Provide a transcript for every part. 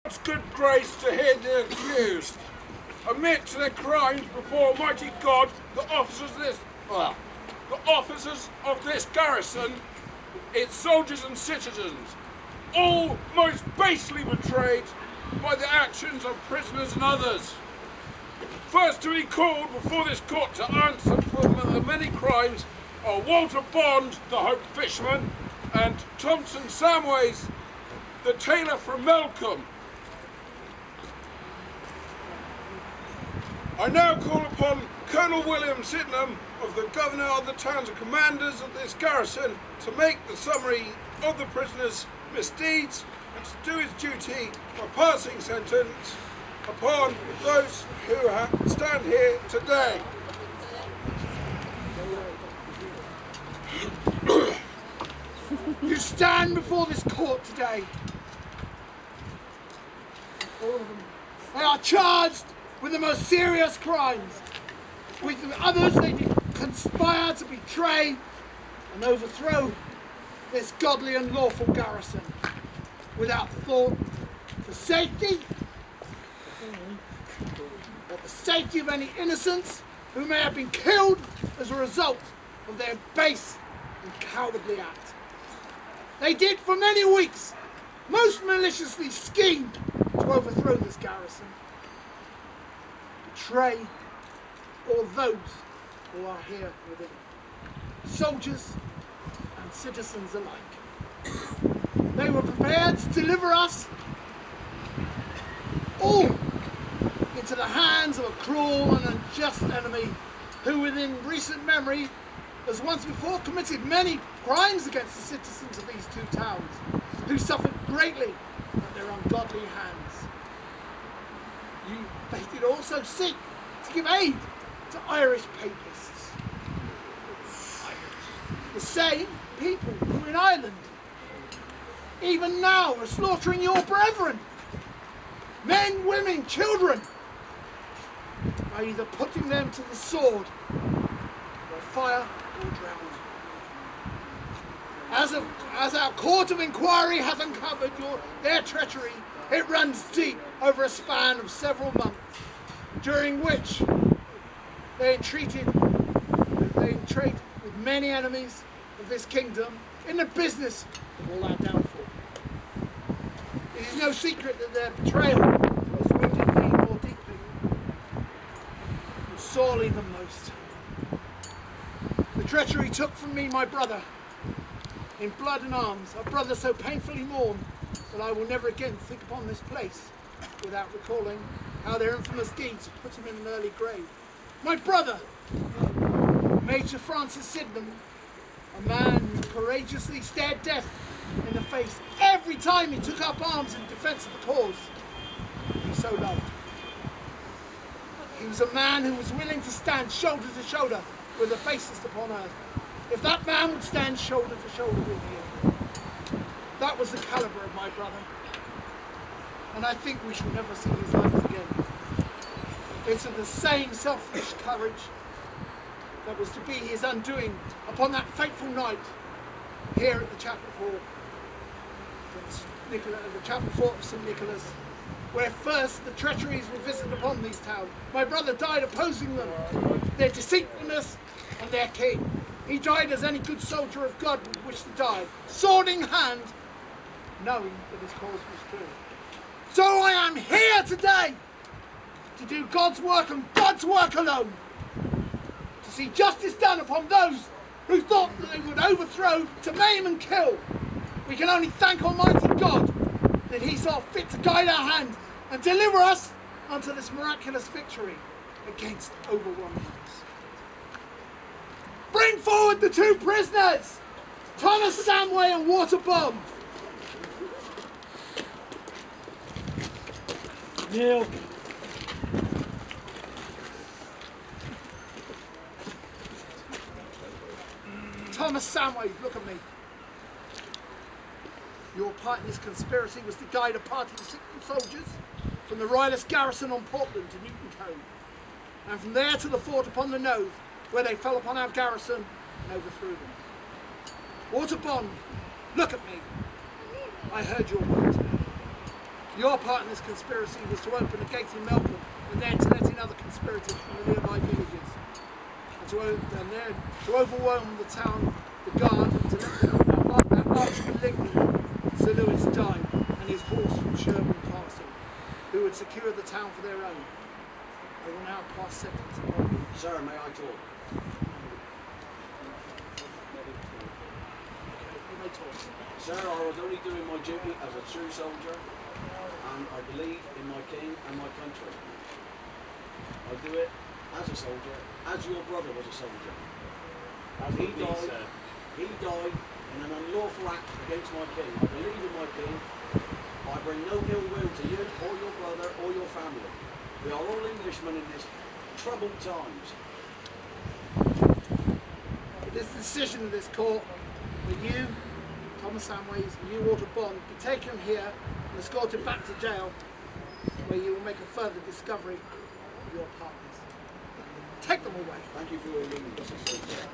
God's good grace to hear the accused. Admit to their crimes before Almighty God, the officers of this garrison, its soldiers and citizens, all most basely betrayed by the actions of prisoners and others. First to be called before this court to answer for the many crimes are Walter Bond, the Hope Fisherman, and Thompson Samways, the tailor from Melcombe. I now call upon Colonel William Sydenham, of the Governor of the towns and commanders of this garrison, to make the summary of the prisoner's misdeeds and to do his duty by passing sentence upon those who stand here today. You stand before this court today. All of them. They are charged with the most serious crimes. With the others, they did conspire to betray and overthrow this godly and lawful garrison without thought for safety or the safety of any innocents who may have been killed as a result of their base and cowardly act. They did for many weeks most maliciously scheme to overthrow this garrison, betray all those who are here within, soldiers and citizens alike. They were prepared to deliver us all into the hands of a cruel and unjust enemy who within recent memory has once before committed many crimes against the citizens of these two towns, who suffered greatly at their ungodly hands. They did also seek to give aid to Irish papists, the same people who in Ireland even now are slaughtering your brethren, men, women, children, by either putting them to the sword or fire or drowning. As our court of inquiry has uncovered their treachery, it runs deep over a span of several months, during which they entreated with many enemies of this kingdom in the business of all our downfall. It is no secret that their betrayal has wounded me more deeply and sorely than most. The treachery took from me my brother in blood and arms, a brother so painfully mourned that I will never again think upon this place without recalling how their infamous deeds put him in an early grave. My brother, Major Francis Sydenham, a man who courageously stared death in the face every time he took up arms in defence of the cause he so loved. He was a man who was willing to stand shoulder to shoulder with the basest upon earth, if that man would stand shoulder to shoulder with you. That was the calibre of my brother, and I think we shall never see his like again. It's of the same selfish courage that was to be his undoing upon that fateful night here at the chapel fort of St. Nicholas, where first the treacheries were visited upon these towns. My brother died opposing them, their deceitfulness and their king. He died as any good soldier of God would wish to die, sword in hand, knowing that his cause was true. So I am here today to do God's work and God's work alone, to see justice done upon those who thought that they would overthrow, to maim and kill. We can only thank Almighty God that he saw fit to guide our hand and deliver us unto this miraculous victory against overwhelming odds. Bring forward the two prisoners, Thomas Samway and Walter Bond. Kneel. Thomas Samway, look at me. Your part in this conspiracy was to guide a party of sick soldiers from the Royalist garrison on Portland to Newton Cove, and from there to the fort upon the Nose, where they fell upon our garrison and overthrew them. Walter Bond, look at me. I heard your word. Your part in this conspiracy was to open a gate in Melbourne and then to let in other conspirators from the nearby villages. And then to overwhelm the town, the guard, and to let that arch-malignant Sir Lewis die and his horse from Sherborne Castle, who would secure the town for their own. I will now pass sentence upon you. Sir, may I talk? You may talk. Sir, I was only doing my duty as a true soldier, and I believe in my king and my country. I do it as a soldier, as your brother was a soldier. He died in an unlawful act against my king. I believe in my king. I bring no ill will to you or your brother or your family. We are all Englishmen in this troubled times. It is the decision of this court that you, Thomas Samways, and you, Walter Bond, be taken here and escorted back to jail, where you will make a further discovery of your partners. Take them away. Thank you for your leniency, sir.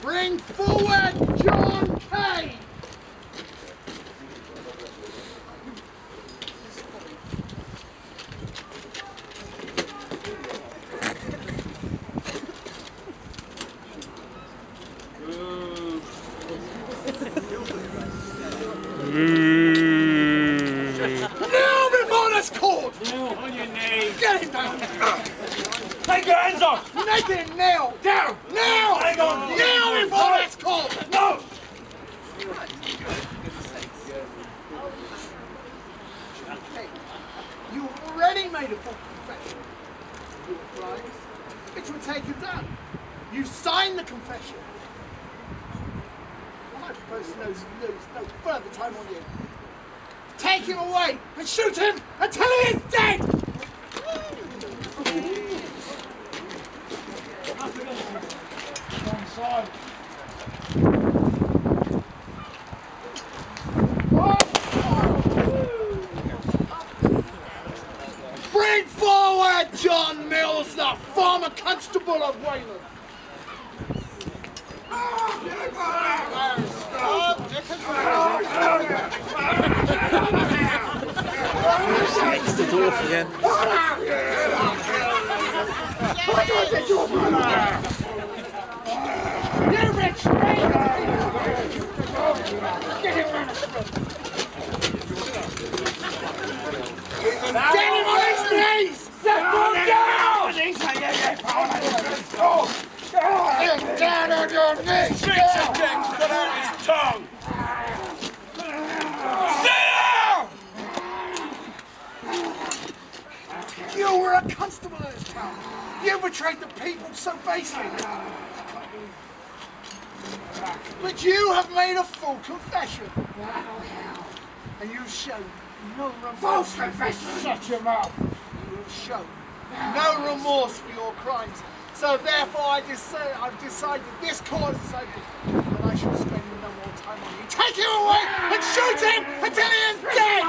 Bring forward John Kay! Kneel before this court! Kneel on your knees. Get him down! Take your hands off. Naked, kneel! Down. Kneel! Hang on. Kneel before this court! No. Okay. You have already made a full confession of your crimes, which were taken down. You signed the confession. And I propose to lose no further time on you. Take him away and shoot him until he is dead! Bring forward John Mills, the former constable of Weymouth. It's the dwarf again. You rich get him around the throat. Get him on his knees! Settle down! Get down on your knees! Speak to King, cut out his tongue. You were a constable of this town. You betrayed the people so basely. But you have made a full confession. And you showed no remorse. False confession! Shut your mouth! You have shown no remorse for your crimes. So therefore I've decided this court is open and I shall spend no more time on you. Take him away and shoot him until he is dead!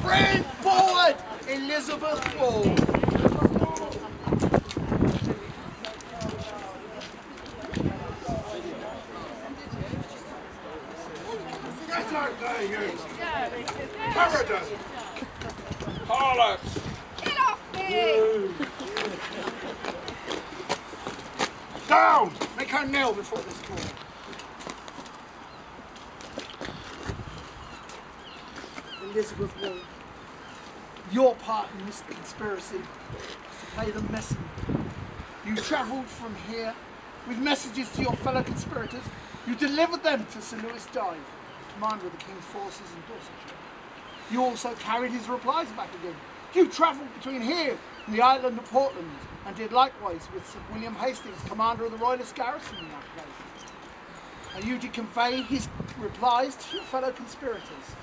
Bring forward Elizabeth Wall. Harlots. Get off me! Down! Make her kneel before this court. Elizabeth Wall, your part in this conspiracy is to play the messenger. You travelled from here with messages to your fellow conspirators. You delivered them to Sir Lewis Dive, commander of the King's forces in Dorsetshire. You also carried his replies back again. You travelled between here and the island of Portland and did likewise with Sir William Hastings, commander of the Royalist garrison in that place. And you did convey his replies to your fellow conspirators.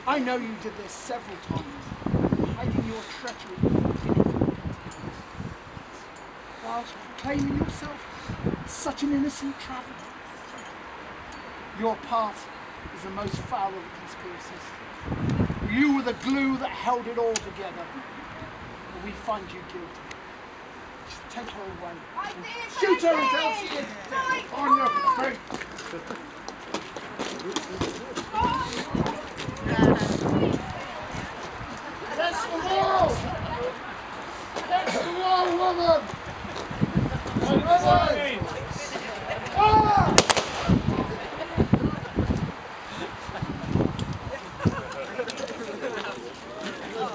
I know you did this several times, hiding your treachery. whilst proclaiming yourself such an innocent traveller. Your part is the most foul of the conspiracies. You were the glue that held it all together. But we find you guilty. Just take her away. And shoot her until she is dead on your face. Against the wall! Against the wall, woman! Ah!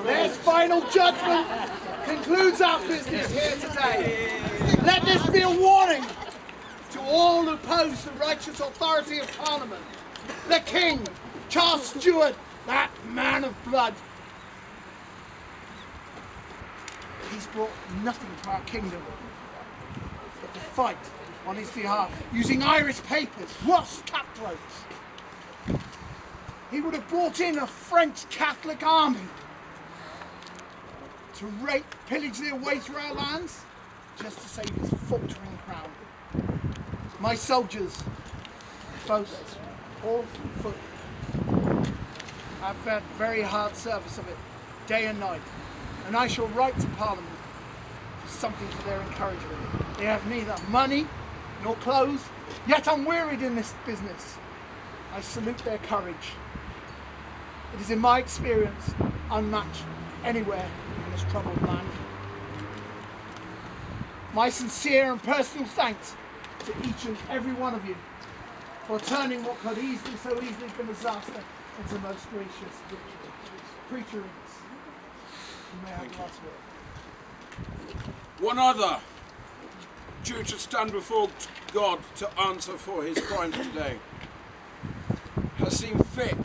This final judgment concludes our business here today. Let this be a warning to all who oppose the righteous authority of Parliament. The King, Charles Stuart, that man of blood. He's brought nothing to our kingdom but to fight on his behalf, using Irish papers, worse cutthroats. He would have brought in a French Catholic army to rape, pillage their way through our lands, just to save his faltering crown. My soldiers, both, all foot, have had very hard service of it, day and night, and I shall write to Parliament for something for their encouragement. They have neither money nor clothes, yet unwearied in this business. I salute their courage. It is in my experience unmatched anywhere in this troubled land. My sincere and personal thanks to each and every one of you for turning what could so easily have been disaster into most gracious victory. Preacher, you may have the last word. One other, due to stand before God to answer for his crimes today, has seen fit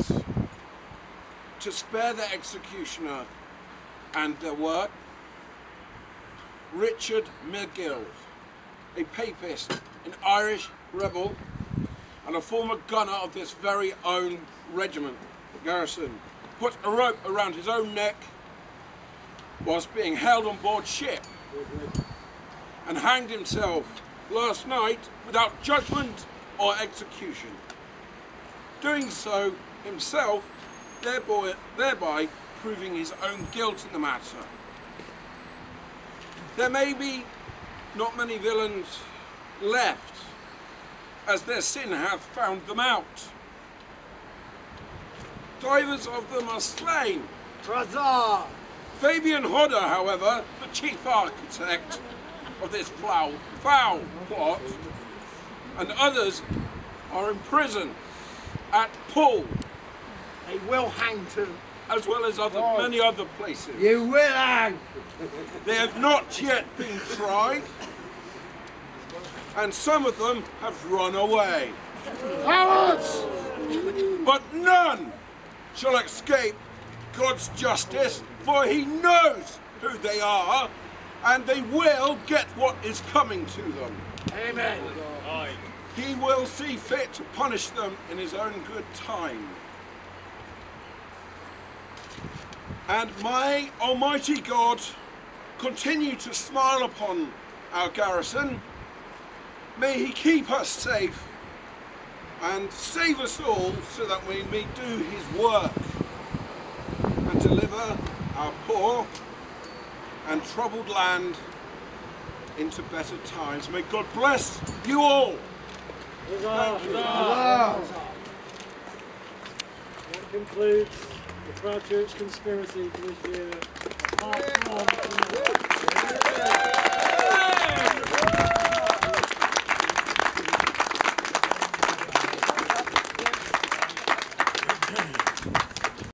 to spare the executioner and their work. Richard McGill, a papist, an Irish rebel, and a former gunner of this very own regiment, garrison, put a rope around his own neck whilst being held on board ship and hanged himself last night without judgment or execution. Doing so himself, thereby proving his own guilt in the matter. There may be not many villains left, as their sin hath found them out. Divers of them are slain. Huzzah! Fabian Hodder, however, the chief architect of this foul plot, and others are in prison at Poole, They will hang too. as well as many other places. You will hang! They have not yet been tried, and some of them have run away. Cowards! But none shall escape God's justice, for he knows who they are, and they will get what is coming to them. Amen. He will see fit to punish them in his own good time. And may Almighty God continue to smile upon our garrison. May he keep us safe and save us all, so that we may do his work and deliver our poor and troubled land into better times. May God bless you all. Thank you. That concludes the Crabchurch conspiracy for this year.